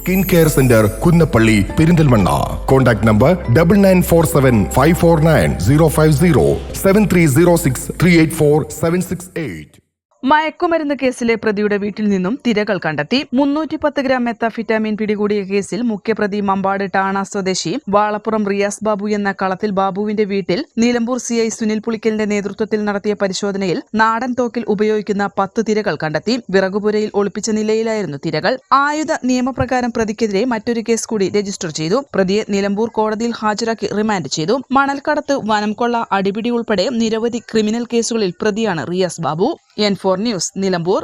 Skin care centre Kunnappally Perinthalmanna. Contact number 9947549050 7306384768. മയക്കുമരുന്ന് കേസിലെ പ്രതിയുടെ വീട്ടിൽ നിന്നും തിരകൾ കണ്ടെത്തി. 310 ഗ്രാം മെത്താഫിറ്റാമിൻ പിടികൂടിയ കേസിൽ മുഖ്യപ്രതി മമ്പാട് ടാണ സ്വദേശി വാളപ്പുറം റിയാസ് ബാബു എന്ന കളത്തിൽ ബാബുവിന്റെ വീട്ടിൽ നിലമ്പൂർ സിഐ സുനിൽ പുളിക്കലിന്റെ നേതൃത്വത്തിൽ നടത്തിയ പരിശോധനയിൽ നാടൻ തോക്കിൽ ഉപയോഗിക്കുന്ന 10 തിരകൾ കണ്ടെത്തി. വിറകുപുരയിൽ ഒളിപ്പിച്ച നിലയിലായിരുന്നു തിരകൾ. ആയുധ നിയമപ്രകാരം പ്രതിക്കെതിരെ മറ്റൊരു കേസ് കൂടി രജിസ്റ്റർ ചെയ്തു. പ്രതിയെ നിലമ്പൂർ കോടതിയിൽ ഹാജരാക്കി റിമാൻഡ് ചെയ്തു. മണൽക്കടത്ത്, വനംകൊള്ള, അടിപിടി ഉൾപ്പെടെ നിരവധി ക്രിമിനൽ കേസുകളിൽ പ്രതിയാണ് റിയാസ് ബാബു. N4 News, Nilambur.